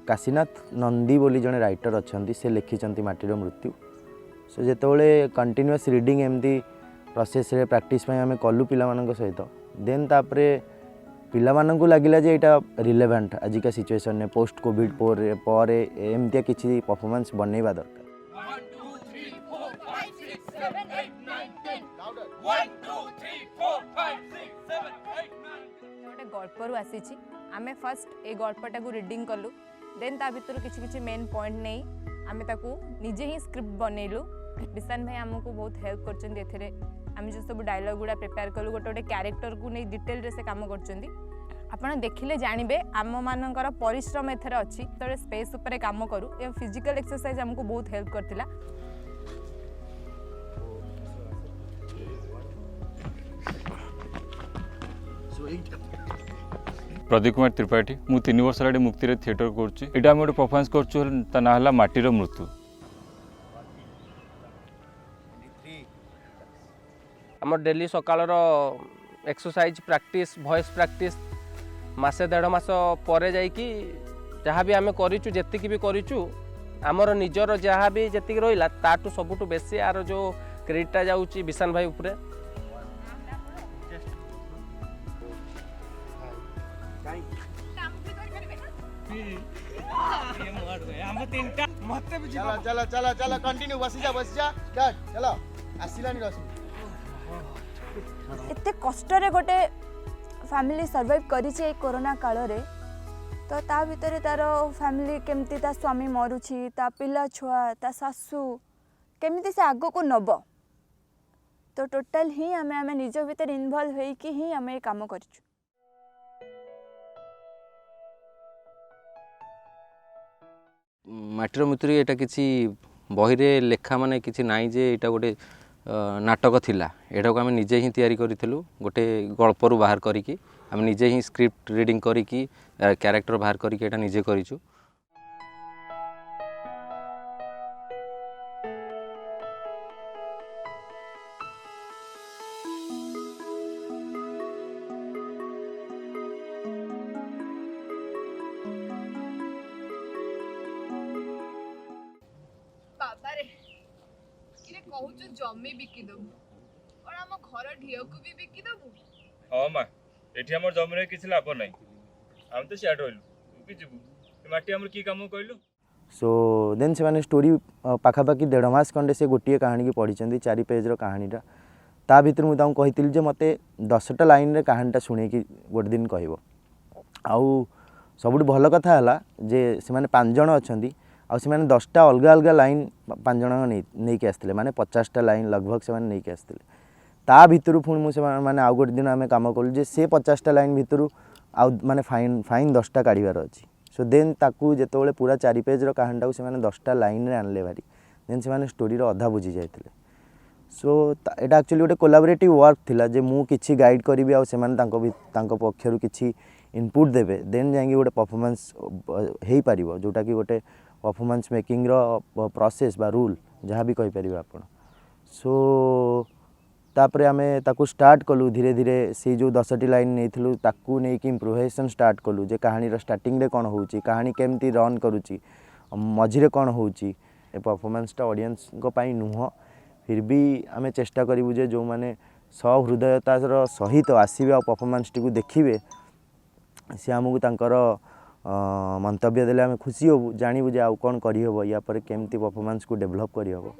काशीनाथ नंदी बोली जड़े राइटर अच्छा से लिखिं माटीर मृत्यु। सो जिते कंटिन्यूअस रीडिंग एमती प्रोसेस रे प्रैक्टिस आम कलु पिला सहित देन तापरे पिला मानक लगिला जे एटा रिलेवेंट आजिका सिचुएशन ने पोस्ट कोविड पर एमती किसी परफॉर्मेंस बनैबा दरकार। गल्पर आसी आमे फर्स्ट ए गल्पटा को रीडिंग कलु देन ता भीतर किछि किछि मेन पॉइंट नहीं आमे ताकू निजे ही स्क्रिप्ट बनैलु। विशान भाई आमको बहुत हेल्प करछन एथरे आम जो सब डायलॉग गुड़ा प्रिपेयर कलु गोटे गोटे कैरेक्टर को नहीं डिटेल रे से काम करछन आपण देखिले जानिबे आम मानकर परिश्रम एथरे अछि तो स्पेस ऊपर काम करू ए फिजिकल एक्सरसाइज हमको बहुत हेल्प करथिला। प्रदीप कुमार त्रिपाठी मु 3 वर्ष आगे मुक्ति थिएटर करा गोटे परफॉर्मेंस कर माटीर मृत्यु। आम डेली सकाळर एक्सरसाइज प्रैक्टिस वॉइस प्रैक्टिस मासे 1.5 मास पर जाइकी जहाँ भी आम करूँ जी भी करूँ आमर निजर जहाँ भी जी रहा ताठू सबुठ बेसी आर जो क्रेडिटा जाऊँगी विशान भाई उपरे। चला चला चला कंटिन्यू बसी जा स्टार्ट चलो आसिलानी रश्मि एते कष्ट रे गोटे फैमिली सर्वाइव करिछि कोरोना काल रे तो ता भीतर तार फैमिली केमती ता स्वामी मरुछि ता पिला छुआ ता सासू केमती से आगो को नब तो टोटल ही आमे निज भीतर इन्वॉल्व होई कि ही आमे काम करिछु। माटीर मृत्यु एटा किसी बहिरे लेखा माने किसी नाई जे एटा गोटे नाटक थिला एटा को आम निजे ही तैयारी करूँ गोटे गल्पर बाहर करिकी आम निजे ही स्क्रिप्ट रीडिंग करिकी कैरेक्टर बाहर करिकी एटा निजे करिछु। बाबा रे किरे कहू जमी बिकी दबु और आम घर ढियो को भी बिकी दबु। हाँ माँ एठी हमर जमी रे किछि लाभ नै हम तो सियाड होइलु तू कि जिबु माटी हमर की काम कहलु। सो देन से माने स्टोरी पाखापाखि 1.5 मास खंडे से गोटे कहानी की पढ़ी 4 पेज कहानीटा ता भीतर मुझे कही जे मते 10टा लाइन रे कहानीटा शुणे कि गोटे दिन कहब आउ सबुठ भल कथा है जे से माने 5 जण अछंती आ से माने 10टा अलग अलग लाइन 5 जण नहीं के आसते माने 50टा लाइन लगभग से माने नहीं के आसते ता भीतर पुणी मुझे माने आउ गोटे दिन आम कम कलु जे से 50टा लाइन भीतर आउ माने फाइन फाइन 10टा काढ़ार अच्छी। सो देन ताकू जिते पूरा 4 पेज कहानीटा को से माने 10टा लाइन रे आनले भारी देन से माने स्टोरी अधा बुझी जाइथिले। सो एटा एक्चुअली गोटे कोलाबोरेटिव वर्क थिला जे मु किछि गाइड करिवि आ से माने तांको पक्षरु किछि इनपुट देबे देन जांगी गोटे परफॉर्मेंस हेई पारिबो जोटा कि गोटे परफॉर्मेंस मेकिंग रो प्रोसेस बा रूल जहाँ भी कहि परिबा आपण। सो तापरे आमे ताकू स्टार्ट कलु धीरे धीरे से जो 10टी लाइन नहीं ताकू नहीं कि इम्प्रोवाइजेशन स्टार्ट कलु जे कहानी स्टार्टिंग रे कौन होउची कहानी केमती रन करूची मझिरे कौन होउची ए परफॉर्मेंसटा ऑडियंस को पाई नुह फिर भी आमे चेष्टा करिबु जे जो माने सहृदयतार सहित आसीबे आ परफॉर्मेंस टी को देखिबे से आमको तांकर मंतव्य देले आमे खुशी होबु जानिबु जे आउ कोन करि होबो या पर केमती परफॉर्मेंस को डेवलप करि होबो।